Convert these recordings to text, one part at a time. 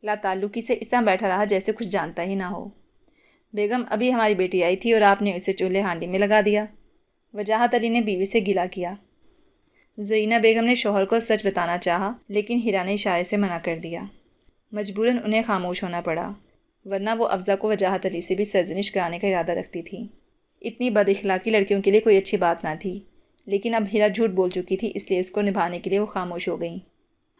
لا تعلقی سے اس طرح بیٹھا رہا جیسے کچھ جانتا ہی نہ ہو۔ بیگم ابھی ہماری بیٹی آئی تھی اور آپ نے اسے چولہے ہانڈی میں لگا دیا، وجاہت علی نے بیوی سے گلہ کیا۔ زرینہ بیگم نے شوہر کو سچ بتانا چاہا لیکن ہیرا نے اشارے سے منع کر دیا۔ مجبوراً انہیں خاموش ہونا پڑا، ورنہ وہ افزا کو وجاہت علی سے بھی سرزنش کرانے کا ارادہ رکھتی تھی۔ اتنی بد اخلاقی لڑکیوں کے لیے کوئی اچھی بات نہ تھی، لیکن اب ہیرا جھوٹ بول چکی تھی، اس لیے اس کو نبھانے کے لیے وہ خاموش ہو گئیں۔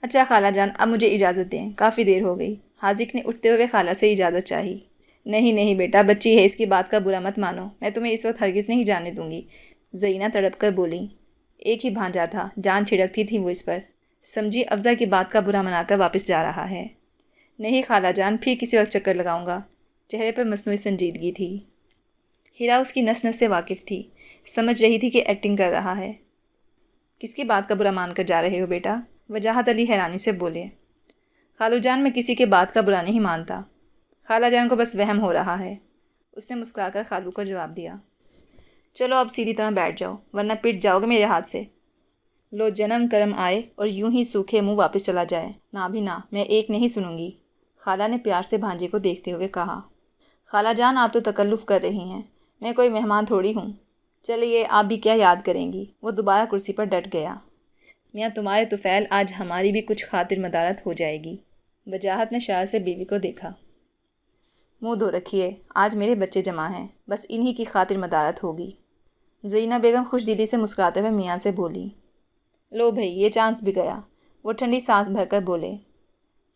اچھا خالہ جان، اب مجھے اجازت دیں، کافی دیر ہو گئی۔ حاذق نے اٹھتے ہوئے خالہ سے اجازت چاہی۔ نہیں نہیں بیٹا، بچی ہے، اس کی بات کا برا مت مانو، میں تمہیں اس وقت ہرگز نہیں جانے دوں گی، زرینہ تڑپ کر بولی۔ ایک ہی بھانجا تھا، جان چھڑکتی تھی وہ اس پر۔ سمجھی افزا کی بات کا برا منا کر واپس جا رہا ہے۔ نہیں خالہ جان، پھر کسی وقت چکر لگاؤں گا۔ چہرے پر مصنوعی سنجیدگی تھی۔ ہیرا اس کی نس نس سے واقف تھی، سمجھ رہی تھی کہ ایکٹنگ کر رہا ہے۔ کس کی بات کا برا مان کر جا رہے ہو بیٹا؟ وجاہت علی حیرانی سے بولے۔ خالو جان، میں کسی کے بات کا برا نہیں مانتا، خالہ جان کو بس وہم ہو رہا ہے، اس نے مسکرا کر خالو کو جواب دیا۔ چلو اب سیدھی طرح بیٹھ جاؤ ورنہ پٹ جاؤ گے میرے ہاتھ سے۔ لو جنم کرم آئے اور یوں ہی سوکھے منہ واپس چلا جائے، نہ بھی نہ، میں ایک نہیں سنوں گی، خالہ نے پیار سے بھانجے کو دیکھتے ہوئے کہا۔ خالہ جان، آپ تو تکلف کر رہی ہیں، میں کوئی مہمان تھوڑی ہوں، چلیے آپ بھی کیا یاد کریں گی۔ وہ دوبارہ کرسی پر ڈٹ گیا۔ میاں تمہارے طفیل، آج ہماری بھی کچھ خاطر مدارت ہو جائے گی۔ وجاہت نے شاہ سے بیوی کو دیکھا۔ منہ دھو رکھیے، آج میرے بچے جمع ہیں، بس انہی کی خاطر مدارت ہوگی۔ زرینہ بیگم خوش دلی سے مسکراتے ہوئے میاں سے بولی۔ لو بھئی، یہ چانس بھی گیا، وہ ٹھنڈی سانس بھر کر بولے۔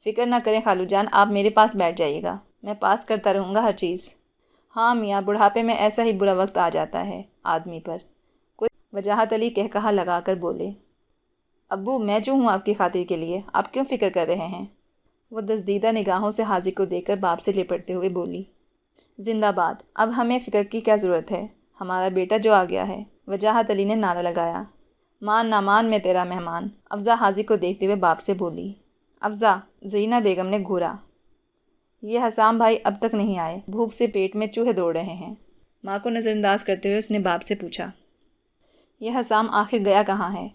فکر نہ کریں خالو جان، آپ میرے پاس بیٹھ جائیے گا، میں پاس کرتا رہوں گا ہر چیز۔ ہاں میاں، بڑھاپے میں ایسا ہی برا وقت آ جاتا ہے آدمی پر، کوئی وجاہت علی کہا لگا کر بولے۔ ابو، میں جو ہوں آپ کی خاطر کے لیے، آپ کیوں فکر کر رہے ہیں؟ وہ دزدیدہ نگاہوں سے حاذق کو دیکھ کر باپ سے لپٹتے ہوئے بولی۔ زندہ باد، اب ہمیں فکر کی کیا ضرورت ہے، ہمارا بیٹا جو آ گیا ہے، وجاہت علی نے نعرہ لگایا۔ مان نہ مان، میں تیرا مہمان، افزا حاذق کو دیکھتے ہوئے باپ سے بولی۔ افزا، زرینہ بیگم نے گھورا۔ یہ حسام بھائی اب تک نہیں آئے، بھوک سے پیٹ میں چوہے دوڑ رہے ہیں۔ ماں کو نظر انداز کرتے ہوئے اس نے باپ سے پوچھا۔ یہ حسام آخر گیا کہاں ہے؟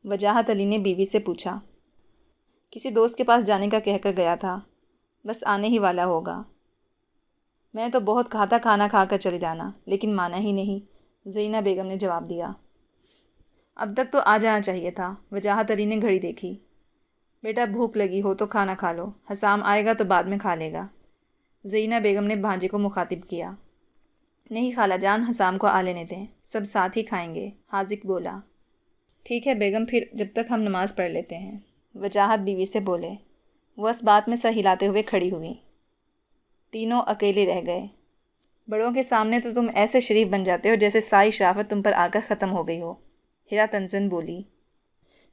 وجاہت علی نے بیوی سے پوچھا۔ کسی دوست کے پاس جانے کا کہہ کر گیا تھا، بس آنے ہی والا ہوگا۔ میں نے تو بہت کہا تھا کھانا کھا کر چلے جانا، لیکن مانا ہی نہیں، زرینہ بیگم نے جواب دیا۔ اب تک تو آ جانا چاہیے تھا۔ وجاہت علی نے گھڑی دیکھی۔ بیٹا بھوک لگی ہو تو کھانا کھا لو، حسام آئے گا تو بعد میں کھا لے گا۔ زرینہ بیگم نے بھانجے کو مخاطب کیا۔ نہیں خالہ جان، حسام کو آ لینے دیں، سب ساتھ ہی کھائیں گے، حاذق بولا۔ ٹھیک ہے بیگم، پھر جب تک ہم نماز پڑھ لیتے ہیں، وجاہت بیوی سے بولے۔ وہ اس بات میں سر ہلاتے ہوئے کھڑی ہوئی۔ تینوں اکیلے رہ گئے۔ بڑوں کے سامنے تو تم ایسے شریف بن جاتے ہو جیسے ساری شرافت تم پر آ کر ختم ہو گئی ہو، ہیرا تنزن بولی۔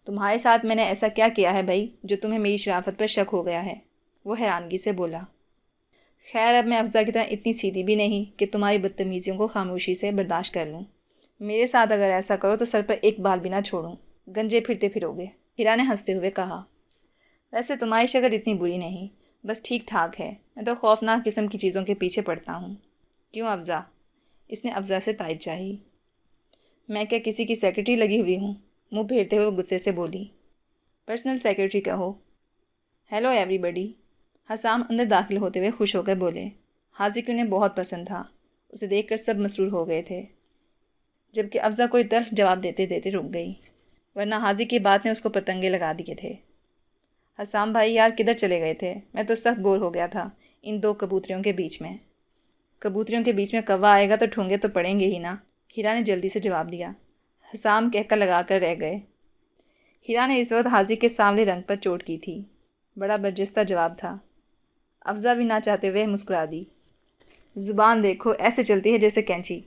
تمہارے ساتھ میں نے ایسا کیا کیا ہے بھائی جو تمہیں میری شرافت پر شک ہو گیا ہے؟ وہ حیرانگی سے بولا۔ خیر، اب میں افزا کی طرح اتنی سیدھی بھی نہیں کہ تمہاری بدتمیزیوں کو خاموشی سے برداشت کر لوں۔ میرے ساتھ اگر ایسا کرو تو سر پر ایک بال بھی نہ چھوڑوں، گنجے پھرتے پھرو گے، ہیرا نے ہنستے ہوئے کہا۔ ویسے تمہاری شکل اتنی بری نہیں، بس ٹھیک ٹھاک ہے، میں تو خوفناک قسم کی چیزوں کے پیچھے پڑتا ہوں۔ کیوں افزا؟ اس نے افزا سے تائید چاہی۔ میں کیا کسی کی سیکرٹری لگی ہوئی ہوں؟ منہ پھیرتے ہوئے غصے سے بولی۔ پرسنل سیکرٹری کہو۔ ہیلو ایوری بڈی، حسام اندر داخل ہوتے ہوئے خوش ہو کر بولے۔ حاذق انہیں بہت پسند تھا، اسے دیکھ کر سب مسرور ہو گئے تھے، جبکہ افزا کوئی تلخ جواب دیتے دیتے رک گئی، ورنہ حاذق کی بات نے اس کو پتنگے لگا دیے تھے۔ حسام بھائی یار کدھر چلے گئے تھے؟ میں تو سخت بور ہو گیا تھا ان دو کبوتریوں کے بیچ میں۔ کبوتریوں کے بیچ میں کوا آئے گا تو ٹھونگے تو پڑیں گے ہی نا، ہیرا نے جلدی سے جواب دیا۔ حسام کہہ کر لگا کر رہ گئے۔ ہیرا نے اس وقت حاذق کے سانولے رنگ پر چوٹ کی تھی، بڑا برجستہ جواب تھا۔ افزا بھی نہ چاہتے ہوئے مسکرا دی۔ زبان دیکھو، ایسے چلتی ہے جیسے کینچی۔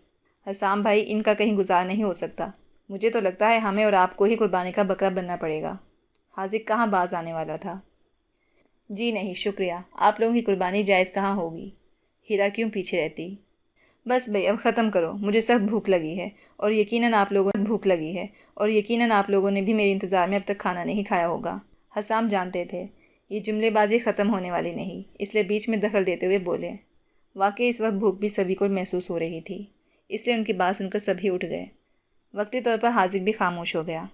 حسام بھائی، ان کا کہیں گزار نہیں ہو سکتا، مجھے تو لگتا ہے ہمیں اور آپ کو ہی قربانی کا بکرا بننا پڑے گا۔ حاذق کہاں باز آنے والا تھا۔ جی نہیں شکریہ، آپ لوگوں کی قربانی جائز کہاں ہوگی، ہیرا کیوں پیچھے رہتی۔ بس بھئی اب ختم کرو، مجھے سخت بھوک لگی ہے، اور یقیناً آپ لوگوں نے بھی میرے انتظار میں اب تک کھانا نہیں کھایا ہوگا۔ حسام جانتے تھے یہ جملے بازی ختم ہونے والی نہیں، اس لیے بیچ میں دخل دیتے ہوئے بولے۔ واقعی اس وقت بھوک بھی سبھی کو محسوس ہو رہی تھی، اس لیے ان کی بات سن کر سبھی اٹھ گئے۔ وقتی طور پر حاذق بھی خاموش ہو گیا۔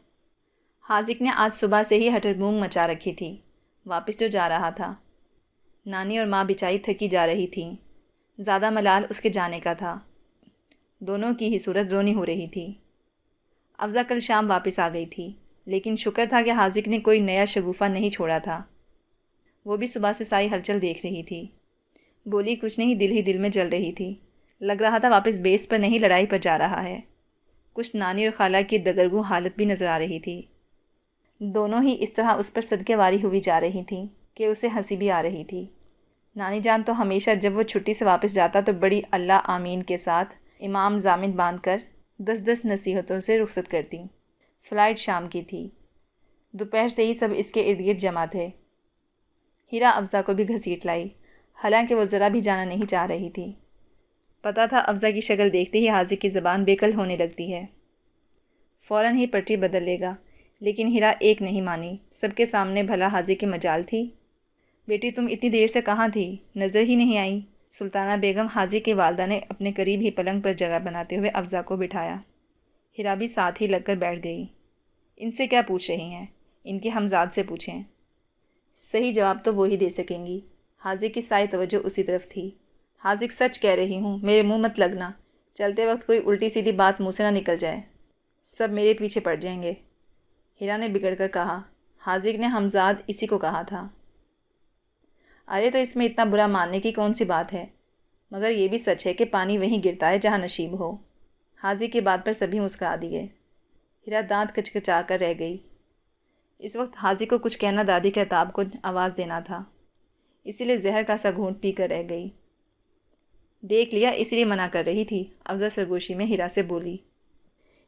حاذق نے آج صبح سے ہی ہٹر بوم مچا رکھی تھی، واپس جو جا رہا تھا۔ نانی اور ماں بچائی تھکی جا رہی تھیں، زیادہ ملال اس کے جانے کا تھا۔ دونوں کی ہی صورت رونی ہو رہی تھی۔ افزا کل شام واپس آ گئی تھی، لیکن شکر تھا کہ حاذق نے کوئی نیا شگوفہ نہیں چھوڑا تھا۔ وہ بھی صبح سے ساری ہلچل دیکھ رہی تھی۔ بولی کچھ نہیں، دل ہی دل میں جل رہی تھی۔ لگ رہا تھا واپس بیس پر نہیں، لڑائی پر جا رہا ہے۔ کچھ نانی اور خالہ کی دگرگوں حالت بھی نظر آ رہی تھی۔ دونوں ہی اس طرح اس پر صدقے واری ہوئی جا رہی تھیں کہ اسے ہنسی بھی آ رہی تھی۔ نانی جان تو ہمیشہ جب وہ چھٹی سے واپس جاتا تو بڑی اللہ آمین کے ساتھ امام ضامن باندھ کر 10 نصیحتوں سے رخصت کرتی۔ فلائٹ شام کی تھی۔ دوپہر سے ہی سب اس کے ارد گرد جمع تھے۔ ہیرا افزا کو بھی گھسیٹ لائی، حالانکہ وہ ذرا بھی جانا نہیں چاہ رہی تھی۔ پتہ تھا افزا کی شکل دیکھتے ہی حاذق کی زبان بےقل ہونے لگتی ہے، فوراً ہی پٹری بدل لے گا، لیکن ہیرا ایک نہیں مانی۔ سب کے سامنے بھلا حاذق کی مجال تھی۔ بیٹی تم اتنی دیر سے کہاں تھی؟ نظر ہی نہیں آئی۔ سلطانہ بیگم حاذق کی والدہ نے اپنے قریب ہی پلنگ پر جگہ بناتے ہوئے افزا کو بٹھایا۔ ہیرا بھی ساتھ ہی لگ کر بیٹھ گئی۔ ان سے کیا پوچھ رہی ہیں؟ ان کے ہمزاد سے پوچھیں، صحیح جواب تو وہی دے سکیں گی۔ حاذق کی ساری توجہ اسی طرف تھی۔ حاذق سچ کہہ رہی ہوں، میرے منہ مت لگنا، چلتے وقت کوئی الٹی سیدھی بات منہ سے نہ نکل جائے، سب میرے پیچھے پڑ جائیں گے۔ ہیرا نے بگڑ کر کہا، حاذق نے ہمزاد اسی کو کہا تھا۔ ارے تو اس میں اتنا برا ماننے کی کون سی بات ہے؟ مگر یہ بھی سچ ہے کہ پانی وہیں گرتا ہے جہاں نشیب ہو۔ حاذق کی بات پر سبھی مسکرا دیے۔ ہیرا دانت کچکچا کر رہ گئی۔ اس وقت حاذق کو کچھ کہنا دادی کے عتاب کو آواز دینا تھا، اسی لیے زہر کا سا گھونٹ پی کر رہ گئی۔ دیکھ لیا، اس لیے منع کر رہی تھی، افزا سرگوشی میں ہیرا سے بولی۔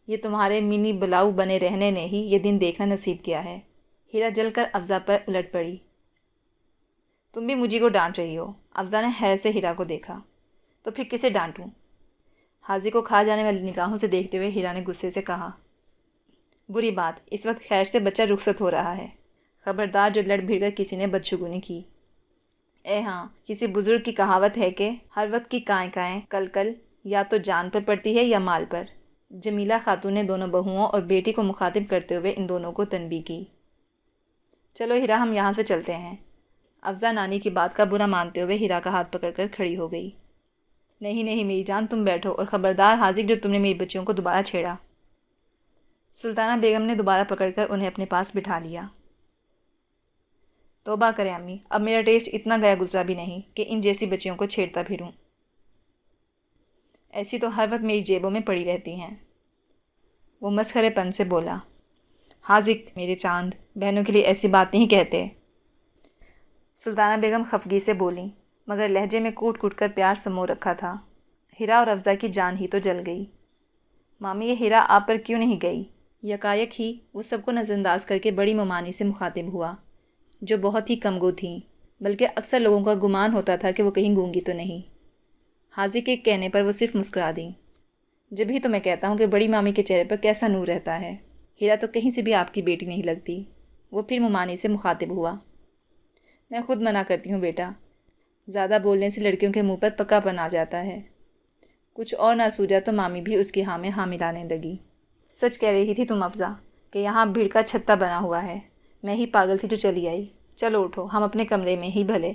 یہ تمہارے منی بلاؤ بنے رہنے نے ہی یہ دن دیکھنا نصیب کیا ہے۔ ہیرا جل کر افزا پر الٹ پڑی۔ تم بھی مجھے کو ڈانٹ رہی ہو؟ افزا نے حیرت سے ہیرا کو دیکھا۔ تو پھر کسے ڈانٹوں؟ حاذق کو کھا جانے والی نگاہوں سے دیکھتے ہوئے ہیرا نے غصے سے کہا۔ بری بات، اس وقت خیر سے بچہ رخصت ہو رہا ہے، خبردار جو لڑ بھیڑ کر کسی نے بدشگونی کی۔ اے ہاں، کسی بزرگ کی کہاوت ہے کہ ہر وقت کی کائیں کائیں کل کل یا تو جان پر پڑتی ہے یا مال پر۔ جمیلہ خاتون نے دونوں بہوؤں اور بیٹی کو مخاطب کرتے ہوئے ان دونوں کو تنبیہ کی۔ چلو ہیرا، ہم یہاں سے چلتے ہیں۔ افزا نانی کی بات کا برا مانتے ہوئے ہیرا کا ہاتھ پکڑ کر کھڑی ہو گئی۔ نہیں نہیں میری جان، تم بیٹھو، اور خبردار حاذق جو تم نے میری بچیوں کو دوبارہ چھیڑا۔ سلطانہ بیگم نے دوبارہ پکڑ کر انہیں اپنے پاس بٹھا لیا۔ توبہ کریں امی، اب میرا ٹیسٹ اتنا گیا گزرا بھی نہیں کہ ان جیسی بچیوں کو چھیڑتا پھروں۔ ایسی تو ہر وقت میری جیبوں میں پڑی رہتی ہیں۔ وہ مسخرے پن سے بولا۔ حاذق میرے چاند، بہنوں کے لیے ایسی بات نہیں کہتے۔ سلطانہ بیگم خفگی سے بولیں، مگر لہجے میں کوٹ کوٹ کر پیار سمو رکھا تھا۔ ہیرا اور افزا کی جان ہی تو جل گئی۔ مامی، یہ ہیرا آپ پر کیوں نہیں گئی؟ یکایک ہی وہ سب کو نظر انداز کر کے بڑی ممانی سے مخاطب ہوا، جو بہت ہی کم گو تھیں، بلکہ اکثر لوگوں کا گمان ہوتا تھا کہ وہ کہیں گونگی تو نہیں۔ حاذق کے کہنے پر وہ صرف مسکرا دیں۔ جب ہی تو میں کہتا ہوں کہ بڑی مامی کے چہرے پر کیسا نور رہتا ہے، ہیرا تو کہیں سے بھی آپ کی بیٹی نہیں لگتی۔ وہ پھر ممانی سے مخاطب ہوا۔ میں خود منع کرتی ہوں بیٹا، زیادہ بولنے سے لڑکیوں کے منہ پر پکا پن آ جاتا ہے۔ کچھ اور نہ سوجا تو مامی بھی اس کی ہاں میں ہاں ملانے لگی۔ سچ کہہ رہی تھی تم افزا کہ یہاں بھیڑ کا چھتا بنا ہوا ہے، میں ہی پاگل تھی جو چلی آئی۔ چلو اٹھو، ہم اپنے کمرے میں ہی بھلے۔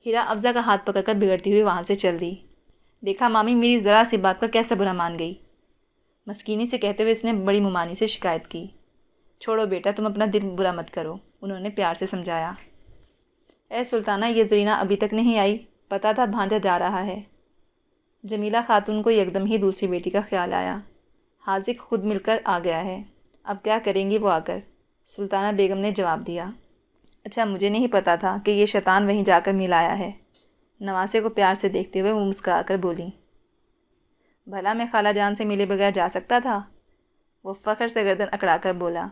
ہیرا افزا کا ہاتھ پکڑ کر بگڑتی ہوئی وہاں سے چل دی۔ دیکھا مامی، میری ذرا سی بات کا کیسا برا مان گئی۔ مسکینی سے کہتے ہوئے اس نے بڑی ممانی سے شکایت کی۔ چھوڑو بیٹا، تم اپنا دل برا مت کرو، انہوں نے پیار سے سمجھایا۔ اے سلطانہ، یہ زرینہ ابھی تک نہیں آئی؟ پتہ تھا بھانجا جا رہا ہے۔ جمیلہ خاتون کو یکدم ہی دوسری بیٹی کا خیال آیا۔ حاذق خود مل کر آ گیا ہے، اب کیا کریں گی وہ آ کر؟ سلطانہ بیگم نے جواب دیا۔ اچھا، مجھے نہیں پتا تھا کہ یہ شیطان وہیں جا کر مل آیا ہے۔ نواسے کو پیار سے دیکھتے ہوئے وہ مسکرا کر بولی۔ بھلا میں خالہ جان سے ملے بغیر جا سکتا تھا؟ وہ فخر سے گردن اکڑا کر بولا۔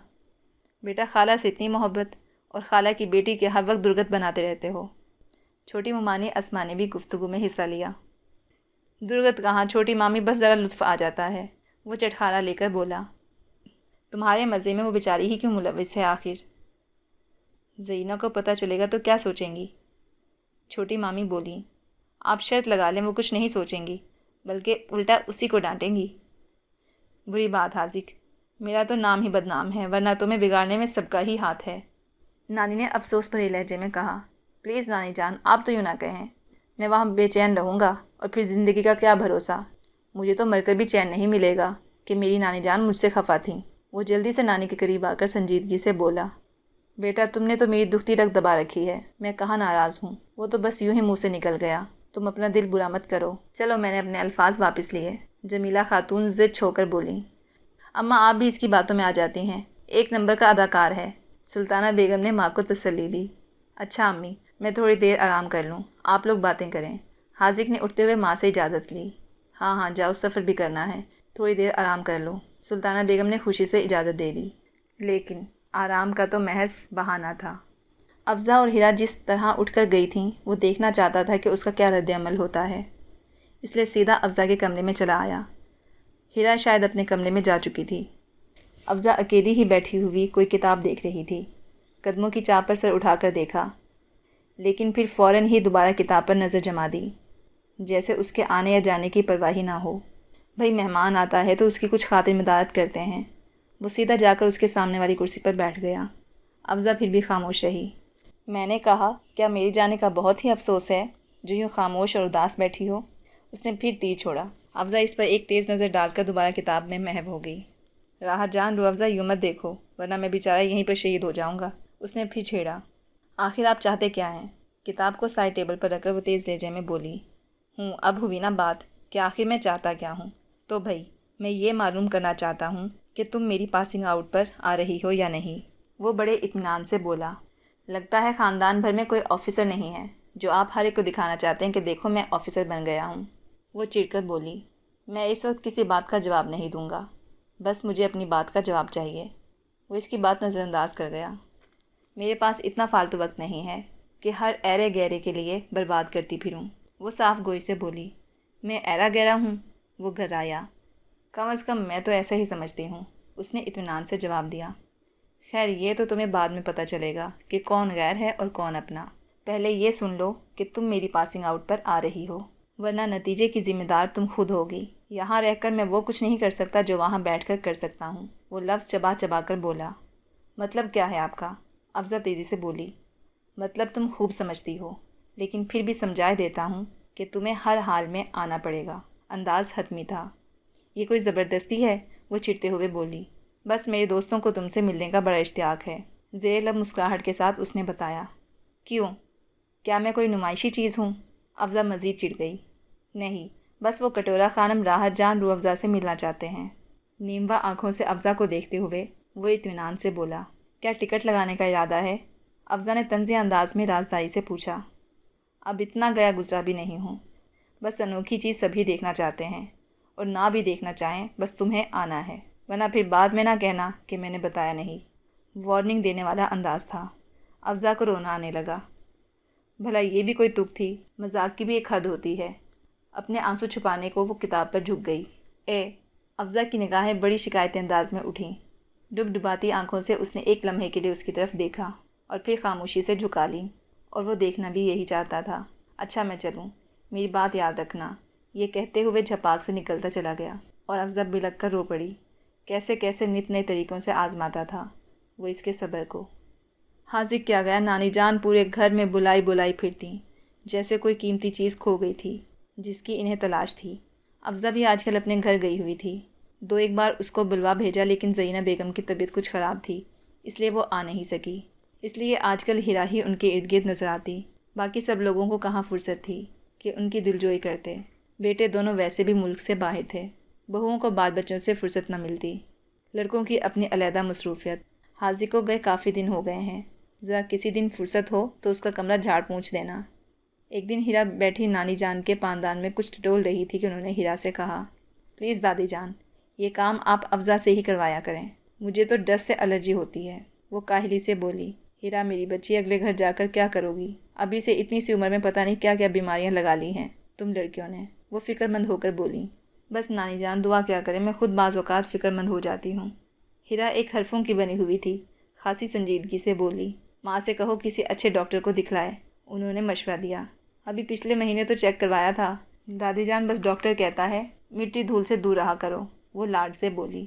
بیٹا، خالہ سے اتنی محبت اور خالہ کی بیٹی کے ہر وقت درگت بناتے رہتے ہو۔ چھوٹی ممانی اسما نے بھی گفتگو میں حصہ لیا۔ درگت کہاں چھوٹی مامی، بس ذرا لطف آ جاتا ہے، وہ چٹخارا لے کر بولا۔ تمہارے مزے میں وہ بیچاری ہی کیوں ملوث ہے آخر؟ زرینہ کو پتہ چلے گا تو کیا سوچیں گی؟ چھوٹی مامی بولی۔ آپ شرط لگا لیں وہ کچھ نہیں سوچیں گی، بلکہ الٹا اسی کو ڈانٹیں گی۔ بری بات حاذق، میرا تو نام ہی بدنام ہے، ورنہ تمہیں بگاڑنے میں سب کا ہی ہاتھ ہے، نانی نے افسوس بھرے لہجے میں کہا۔ پلیز نانی جان، آپ تو یوں نہ کہیں، میں وہاں بے چین رہوں گا اور پھر زندگی کا کیا بھروسہ؟ مجھے تو مر کر بھی چین نہیں ملے گا کہ میری نانی جان مجھ سے خفا تھیں۔ وہ جلدی سے نانی کے قریب آ کر سنجیدگی سے بولا، بیٹا تم نے تو میری دکھتی رگ دبا رکھی ہے، میں کہاں ناراض ہوں، وہ تو بس یوں ہی منہ سے نکل گیا، تم اپنا دل برا مت کرو۔ چلو میں نے اپنے الفاظ واپس لیے، جمیلہ خاتون ضد چھو کر بولی۔ اماں آپ بھی اس کی باتوں میں آ جاتی ہیں، ایک نمبر کا اداکار ہے، سلطانہ بیگم نے ماں کو تسلی دی۔ اچھا امی، میں تھوڑی دیر آرام کر لوں، آپ لوگ باتیں کریں۔ حاذق نے اٹھتے ہوئے ماں سے اجازت لی۔ ہاں ہاں جاؤ، سفر بھی کرنا ہے، تھوڑی دیر آرام کر لو، سلطانہ بیگم نے خوشی سے اجازت دے دی۔ لیکن آرام کا تو محض بہانہ تھا۔ افضا اور ہیرا جس طرح اٹھ کر گئی تھیں وہ دیکھنا چاہتا تھا کہ اس کا کیا رد عمل ہوتا ہے، اس لیے سیدھا افضا کے کمرے میں چلا آیا۔ ہیرا شاید اپنے کمرے میں جا چکی تھی۔ افضا اکیلی ہی بیٹھی ہوئی کوئی کتاب دیکھ رہی تھی۔ قدموں کی چاپ پر سر اٹھا کر دیکھا، لیکن پھر فوراً ہی دوبارہ کتاب پر نظر جما دی، جیسے اس کے آنے یا جانے کی پرواہ ہی نہ ہو۔ بھئی مہمان آتا ہے تو اس کی کچھ خاطر مدارت کرتے ہیں۔ وہ سیدھا جا کر اس کے سامنے والی کرسی پر بیٹھ گیا۔ افضا پھر بھی خاموش رہی۔ میں نے کہا کیا میری جانے کا بہت ہی افسوس ہے جو یوں خاموش اور اداس بیٹھی ہو؟ اس نے پھر تیر چھوڑا۔ افضا اس پر ایک تیز نظر ڈال کر دوبارہ کتاب میں محو ہو گئی۔ راحت جان رو افضا یوں مت دیکھو ورنہ میں بیچارہ یہیں پر شہید ہو جاؤں گا، اس نے پھر چھیڑا۔ آخر آپ چاہتے کیا ہیں؟ کتاب کو سائڈ ٹیبل پر رکھ کر وہ تیز لہجے میں بولی۔ اب ہوئی نا بات کہ آخر میں چاہتا کیا ہوں؟ تو بھائی میں یہ معلوم کرنا چاہتا ہوں کہ تم میری پاسنگ آؤٹ پر آ رہی ہو یا نہیں۔ وہ بڑے اطمینان سے بولا۔ لگتا ہے خاندان بھر میں کوئی آفیسر نہیں ہے جو آپ ہر ایک کو دکھانا چاہتے ہیں کہ دیکھو میں آفیسر بن گیا ہوں۔ وہ چڑ کر بولی۔ میں اس وقت کسی بات کا جواب نہیں دوں گا، بس مجھے اپنی بات کا جواب چاہیے۔ وہ اس کی بات نظر انداز کر گیا۔ میرے پاس اتنا فالتو وقت نہیں ہے کہ ہر ایرے گہرے کے لیے برباد کرتی پھروں۔ وہ صاف گوئی سے بولی۔ میں ایرا گہرا ہوں؟ وہ گھرایا۔ کم از کم میں تو ایسا ہی سمجھتی ہوں، اس نے اطمینان سے جواب دیا۔ خیر یہ تو تمہیں بعد میں پتہ چلے گا کہ کون غیر ہے اور کون اپنا۔ پہلے یہ سن لو کہ تم میری پاسنگ آؤٹ پر آ رہی ہو، ورنہ نتیجے کی ذمہ دار تم خود ہوگی۔ یہاں رہ کر میں وہ کچھ نہیں کر سکتا جو وہاں بیٹھ کر کر سکتا ہوں۔ وہ لفظ چبا چبا کر بولا۔ مطلب کیا ہے آپ کا؟ افضا تیزی سے بولی۔ مطلب تم خوب سمجھتی ہو، لیکن پھر بھی سمجھائے دیتا ہوں کہ تمہیں ہر حال میں آنا پڑے گا۔ انداز حتمی تھا۔ یہ کوئی زبردستی ہے؟ وہ چڑھتے ہوئے بولی۔ بس میرے دوستوں کو تم سے ملنے کا بڑا اشتیاق ہے، زیر لب مسکراہٹ کے ساتھ اس نے بتایا۔ کیوں؟ کیا میں کوئی نمائشی چیز ہوں؟ افضا مزید چڑھ گئی۔ نہیں، بس وہ کٹورا خانم راحت جان رو افضا سے ملنا چاہتے ہیں۔ نیموا آنکھوں سے افضا کو دیکھتے ہوئے وہ اطمینان سے بولا۔ کیا ٹکٹ لگانے کا ارادہ ہے؟ افضا نے طنزیہ انداز میں رازداری سے پوچھا۔ اب اتنا گیا گزرا بھی نہیں ہوں، بس انوکھی چیز سبھی دیکھنا چاہتے ہیں، اور نہ بھی دیکھنا چاہیں بس تمہیں آنا ہے، ورنہ پھر بعد میں نہ کہنا کہ میں نے بتایا نہیں۔ وارننگ دینے والا انداز تھا۔ افضا کو رونا آنے لگا۔ بھلا یہ بھی کوئی تک تھی؟ مذاق کی بھی ایک حد ہوتی ہے۔ اپنے آنسو چھپانے کو وہ کتاب پر جھک گئی۔ افضا کی نگاہیں بڑی شکایتی انداز میں اٹھیں۔ ڈب ڈباتی آنکھوں سے اس نے ایک لمحے کے لیے اس کی طرف دیکھا اور پھر خاموشی سے جھکا لی، اور وہ دیکھنا بھی یہی چاہتا تھا۔ اچھا میں چلوں، میری بات یاد رکھنا، یہ کہتے ہوئے جھپاک سے نکلتا چلا گیا، اور افضا بلک کر رو پڑی۔ کیسے کیسے نت نئے طریقوں سے آزماتا تھا وہ اس کے صبر کو۔ حاذق کیا گیا، نانی جان پورے گھر میں بلائی بلائی پھرتیں، جیسے کوئی قیمتی چیز کھو گئی تھی جس کی انہیں تلاش تھی۔ افضا بھی آج کل اپنے گھر گئی ہوئی تھی۔ دو ایک بار اس کو بلوا بھیجا، لیکن زینہ بیگم کی طبیعت کچھ خراب تھی، اس لیے وہ آ نہیں سکی۔ اس لیے آج کل ہیرا ہی ان کے ارد گرد نظر آتی، باقی سب لوگوں کو کہاں فرصت تھی کہ ان کی دلجوئی کرتے۔ بیٹے دونوں ویسے بھی ملک سے باہر تھے، بہوؤں کو بال بچوں سے فرصت نہ ملتی، لڑکوں کی اپنی علیحدہ مصروفیت۔ حاذق کو گئے کافی دن ہو گئے ہیں، ذرا کسی دن فرصت ہو تو اس کا کمرہ جھاڑ پونچھ دینا۔ ایک دن ہیرا بیٹھی نانی جان کے پاندان میں کچھ ٹٹول رہی تھی کہ انہوں نے ہیرا سے کہا، پلیز دادی جان یہ کام آپ افضا سے ہی کروایا کریں، مجھے تو ڈسٹ سے الرجی ہوتی ہے۔ وہ کاہلی سے بولی۔ ہیرا میری بچی اگلے گھر جا کر کیا کرو گی؟ ابھی سے اتنی سی عمر میں پتہ نہیں کیا کیا بیماریاں لگا لی ہیں تم لڑکیوں نے۔ وہ فکر مند ہو کر بولی۔ بس نانی جان دعا کیا کریں، میں خود بعض اوقات فکر مند ہو جاتی ہوں۔ ہیرا ایک حرفوں کی بنی ہوئی تھی، خاصی سنجیدگی سے بولی۔ ماں سے کہو کسی اچھے ڈاکٹر کو دکھلائے، انہوں نے مشورہ دیا۔ ابھی پچھلے مہینے تو چیک کروایا تھا۔ دادی جان بس ڈاکٹر کہتا ہے مٹی دھول سے دور رہا کرو، وہ لاڈ سے بولی۔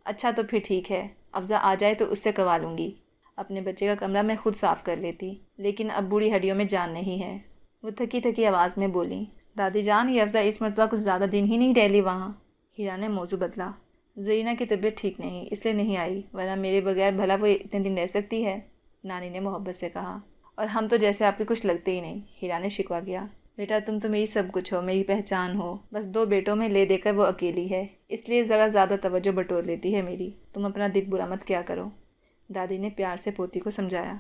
اچھا تو پھر ٹھیک ہے، افضا آ جائے تو اس سے کروا لوں گی۔ اپنے بچے کا کمرہ میں خود صاف کر لیتی، لیکن اب بوڑھی ہڈیوں میں جان نہیں ہے۔ وہ تھکی تھکی آواز میں بولی، دادی جان، یہ افزا اس مرتبہ کچھ زیادہ دن ہی نہیں رہ لی وہاں۔ ہیرا نے موضوع بدلا، زرینہ کی طبیعت ٹھیک نہیں اس لیے نہیں آئی، ورنہ میرے بغیر بھلا وہ اتنے دن رہ سکتی ہے؟ نانی نے محبت سے کہا۔ اور ہم تو جیسے آپ کے کچھ لگتے ہی نہیں، ہیرا نے شکوہ کیا۔ بیٹا تم تو میری سب کچھ ہو، میری پہچان ہو، بس 2 بیٹوں میں لے دے کر وہ اکیلی ہے، اس لیے ذرا زیادہ توجہ بٹور لیتی ہے میری، تم اپنا دل برا مت کیا کرو۔ دادی نے پیار سے پوتی کو سمجھایا۔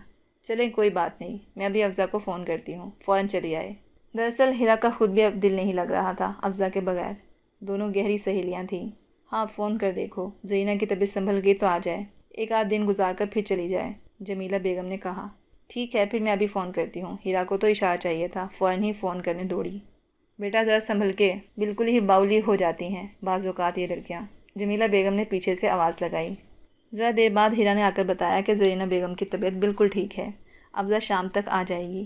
چلیں کوئی بات نہیں، میں ابھی افزا کو فون کرتی ہوں، فوراً چلی آئے۔ دراصل ہیرا کا خود بھی اب دل نہیں لگ رہا تھا افزا کے بغیر، دونوں گہری سہیلیاں تھیں۔ ہاں فون کر دیکھو، زرینہ کی طبیعت سنبھل گئی تو آ جائے، 1 آدھ دن گزار کر پھر چلی جائے، جمیلہ بیگم نے کہا۔ ٹھیک ہے پھر میں ابھی فون کرتی ہوں۔ ہیرا کو تو اشارہ چاہیے تھا، فوراً ہی فون کرنے دوڑی۔ بیٹا ذرا سنبھل کے، بالکل ہی باؤلی ہو جاتی ہیں بعض اوقات یہ لڑکیاں، جمیلہ بیگم نے پیچھے سے آواز لگائی۔ ذرا دیر بعد ہیرا نے آ کر بتایا کہ زرینہ بیگم کی طبیعت بالکل ٹھیک ہے، افزا شام تک آ جائے گی۔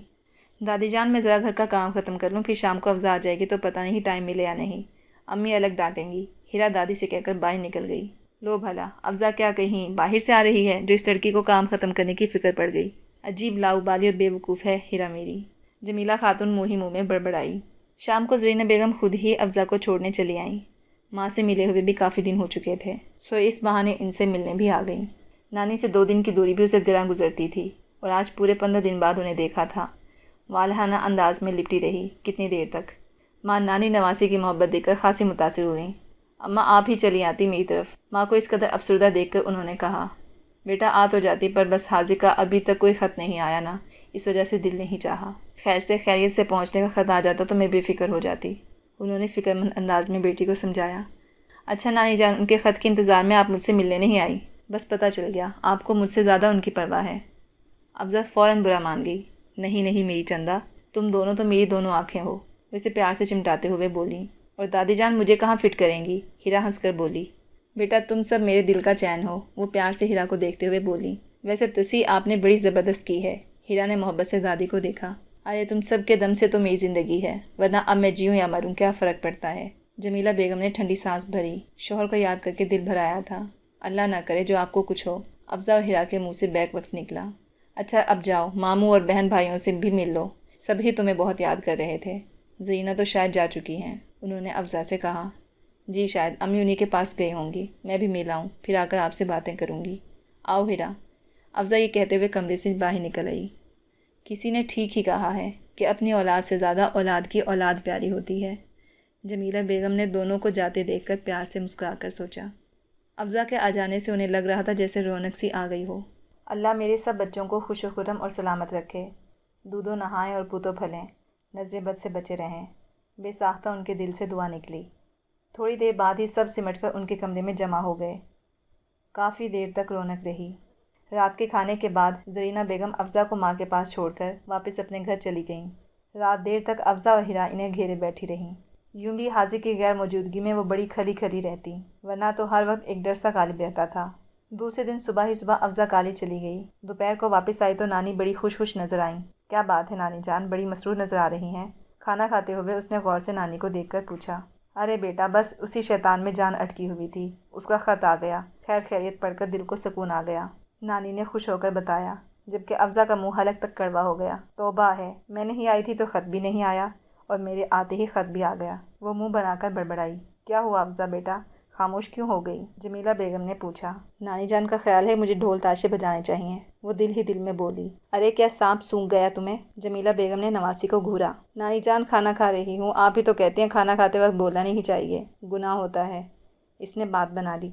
دادی جان میں ذرا گھر کا کام ختم کر لوں، پھر شام کو افزا آ جائے گی تو پتہ نہیں ٹائم ملے یا نہیں، امی الگ ڈانٹیں گی۔ ہیرا دادی سے کہہ کر باہر نکل گئی۔ لو بھلا، افزا کیا کہیں باہر سے آ رہی ہے جو اس لڑکی کو کام ختم کرنے کی فکر پڑ گئی۔ عجیب لاؤبالی اور بے وقوف ہے ہیرا میری، جمیلہ خاتون منہ میں بڑبڑائی۔ شام کو زرینہ بیگم خود ہی افزا کو چھوڑنے چلی آئیں۔ ماں سے ملے ہوئے بھی کافی دن ہو چکے تھے، سو اس بہانے ان سے ملنے بھی آ گئیں۔ نانی سے 2 دن کی دوری بھی اسے گراں گزرتی تھی، اور آج پورے 15 دن بعد انہیں دیکھا تھا۔ والہانہ انداز میں لپٹی رہی کتنی دیر تک۔ ماں نانی نواسی کی محبت دیکھ کر خاصی متاثر ہوئیں۔ اماں آپ ہی چلی آتی میری طرف، ماں کو اس قدر افسردہ دیکھ کر انہوں نے کہا۔ بیٹا آ تو جاتی، پر بس حاضر کا ابھی تک کوئی خط نہیں آیا نا، اس وجہ سے دل نہیں چاہا۔ خیر سے خیریت سے پہنچنے کا خط آ جاتا تو میں بے فکر ہو جاتی، انہوں نے فکر مند انداز میں بیٹی کو سمجھایا۔ اچھا نانی جان، ان کے خط کے انتظار میں آپ مجھ سے ملنے نہیں آئی؟ بس پتہ چل گیا آپ کو مجھ سے زیادہ ان کی پرواہ ہے۔ افزا فوراً برا مان گئی۔ نہیں نہیں میری چندا، تم دونوں تو میری دونوں آنکھیں ہو، ویسے پیار سے چمٹاتے ہوئے بولی۔ اور دادی جان مجھے کہاں فٹ کریں گی؟ ہیرا ہنس کر بولی۔ بیٹا تم سب میرے دل کا چین ہو، وہ پیار سے ہیرا کو دیکھتے ہوئے بولی۔ ویسے تصیح آپ نے بڑی زبردست کی ہے، ہیرا نے محبت سے دادی کو دیکھا۔ ارے تم سب کے دم سے تو میری زندگی ہے، ورنہ اب میں جیوں یا مروں کیا فرق پڑتا ہے؟ جمیلہ بیگم نے ٹھنڈی سانس بھری، شوہر کو یاد کر کے دل بھر آیا تھا۔ اللہ نہ کرے جو آپ کو کچھ ہو۔ افزا اور ہیرا کے منہ سے بیک وقت نکلا۔ اچھا اب جاؤ، ماموں اور بہن بھائیوں سے بھی مل لو، سبھی تمہیں بہت یاد کر رہے تھے۔ زرینہ تو شاید جا چکی ہیں، انہوں نے افزا سے کہا۔ جی شاید امی انہی کے پاس گئی ہوں گی، میں بھی مل آؤں، پھر آ کر آپ سے باتیں کروں گی۔ آؤ ہیرا، افزا یہ کہتے ہوئے کمرے سے باہر نکل آئی۔ کسی نے ٹھیک ہی کہا ہے کہ اپنی اولاد سے زیادہ اولاد کی اولاد پیاری ہوتی ہے، جمیلہ بیگم نے دونوں کو جاتے دیکھ کر پیار سے مسکرا کر سوچا۔ افزا کے آ جانے سے انہیں لگ رہا تھا جیسے رونق سی آ گئی ہو۔ اللہ میرے سب بچوں کو خوش و خرم اور سلامت رکھے، دودھوں نہائیں اور پوتوں پھلیں، نظر بد سے بچے رہیں۔ بے ساختہ ان کے دل سے دعا نکلی۔ تھوڑی دیر بعد ہی سب سمٹ کر ان کے کمرے میں جمع ہو گئے۔ کافی دیر تک رونق رہی۔ رات کے کھانے کے بعد زرینہ بیگم افزا کو ماں کے پاس چھوڑ کر واپس اپنے گھر چلی گئیں۔ رات دیر تک افزا اور ہیرا انہیں گھیرے بیٹھی رہیں۔ یوں بھی حاضر کی غیر موجودگی میں وہ بڑی کھلی کھلی رہتی، ورنہ تو ہر وقت ایک ڈر سا غالب رہتا تھا۔ دوسرے دن صبح ہی صبح افزا کالج چلی گئی۔ دوپہر کو واپس آئی تو نانی بڑی خوش نظر آئیں۔ کیا بات ہے نانی جان، بڑی مسرور نظر آ رہی ہیں؟ کھانا کھاتے ہوئے اس نے غور سے نانی کو دیکھ کر پوچھا۔ ارے بیٹا بس اسی شیطان میں جان اٹکی ہوئی تھی، اس کا خط آ گیا، خیر خیریت پڑھ کر دل کو سکون آ گیا، نانی نے خوش ہو کر بتایا، جبکہ افزا کا منہ حلق تک کڑوا ہو گیا۔ توبہ ہے، میں نہیں آئی تھی تو خط بھی نہیں آیا، اور میرے آتے ہی خط بھی آ گیا۔ وہ منہ بنا کر بڑبڑائی۔ کیا ہوا افزا بیٹا، خاموش کیوں ہو گئی؟ جمیلہ بیگم نے پوچھا۔ نانی جان کا خیال ہے مجھے ڈھول تاشے بجانے چاہیے، وہ دل ہی دل میں بولی۔ ارے کیا سانپ سونگھ گیا تمہیں؟ جمیلہ بیگم نے نواسی کو گھورا۔ نانی جان کھانا کھا رہی ہوں، آپ ہی تو کہتے ہیں کھانا کھاتے وقت بولنا نہیں چاہیے، گناہ ہوتا ہے، اس نے بات بنا لی۔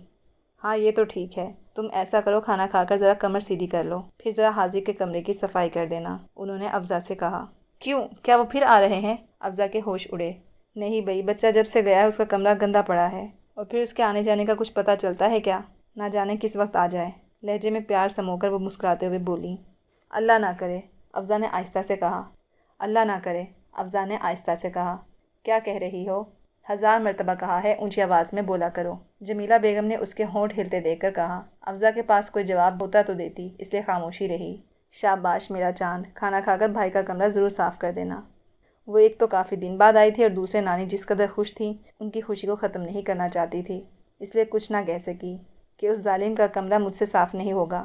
ہاں یہ تو ٹھیک ہے، تم ایسا کرو کھانا کھا کر ذرا کمر سیدھی کر لو، پھر ذرا حاضر کے کمرے کی صفائی کر دینا، انہوں نے افزا سے کہا۔ کیوں، کیا وہ پھر آ رہے ہیں؟ افزا کے ہوش اڑے۔ نہیں بھئی، بچہ جب سے گیا ہے اس کا کمرہ گندا پڑا ہے، اور پھر اس کے آنے جانے کا کچھ پتہ چلتا ہے کیا؟ نہ جانے کس وقت آ جائے، لہجے میں پیار سمو کر وہ مسکراتے ہوئے بولی۔ اللہ نہ کرے، افزا نے آہستہ سے کہا۔ اللہ نہ کرے، افزا نے آہستہ سے کہا۔ کیا کہہ رہی ہو؟ 1000 مرتبہ کہا ہے اونچی آواز میں بولا کرو، جمیلہ بیگم نے اس کے ہونٹ ہلتے دیکھ کر کہا۔ افزا کے پاس کوئی جواب ہوتا تو دیتی، اس لیے خاموشی رہی۔ شاباش میرا چاند، کھانا کھا کر بھائی کا کمرہ ضرور صاف کر دینا۔ وہ ایک تو کافی دن بعد آئی تھی، اور دوسرے نانی جس قدر خوش تھیں ان کی خوشی کو ختم نہیں کرنا چاہتی تھی، اس لیے کچھ نہ کہہ سکی کہ اس ظالم کا کمرہ مجھ سے صاف نہیں ہوگا،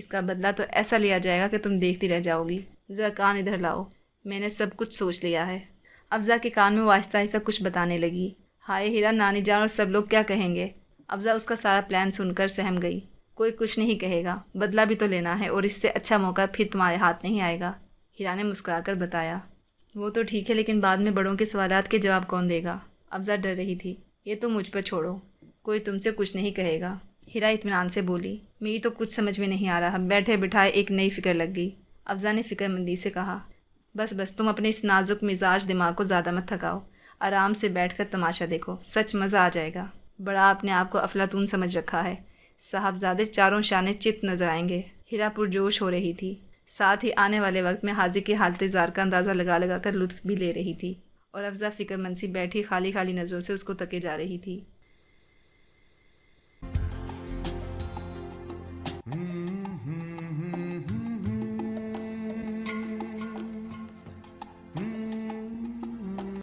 اس کا بدلہ تو ایسا لیا جائے گا کہ تم دیکھتی رہ جاؤ گی۔ ذرا کان ادھر لاؤ، میں نے سب کچھ سوچ لیا ہے۔ افزا کے کان میں وہ آہستہ آہستہ کچھ بتانے لگی۔ ہائے ہیرا، نانی جان اور سب لوگ کیا کہیں گے؟ افزا اس کا سارا پلان سن کر سہم گئی۔ کوئی کچھ نہیں کہے گا، بدلہ بھی تو لینا ہے، اور اس سے اچھا موقع پھر تمہارے ہاتھ نہیں آئے گا، ہیرا نے مسکرا کر بتایا۔ وہ تو ٹھیک ہے، لیکن بعد میں بڑوں کے سوالات کے جواب کون دے گا؟ افزا ڈر رہی تھی۔ یہ تم مجھ پر چھوڑو، کوئی تم سے کچھ نہیں کہے گا، ہیرا اطمینان سے بولی۔ میری تو کچھ سمجھ میں نہیں آ رہا، بیٹھے بٹھائے ایک نئی فکر لگ گئی۔ افزا نے فکر مندی سے کہا۔ بس بس، تم اپنے اس نازک مزاج دماغ کو زیادہ مت تھکاؤ، آرام سے بیٹھ کر تماشا دیکھو، سچ مزہ آ جائے گا۔ بڑا اپنے آپ کو افلاطون سمجھ رکھا ہے، صاحبزادے چاروں شانے چت نظر آئیں گے۔ ہیرا پرجوش ہو رہی تھی، ساتھ ہی آنے والے وقت میں حاضر کی حالت زار کا اندازہ لگا لگا کر لطف بھی لے رہی تھی، اور افزا فکر مند سی بیٹھی خالی خالی نظروں سے اس کو تکے جا رہی تھی۔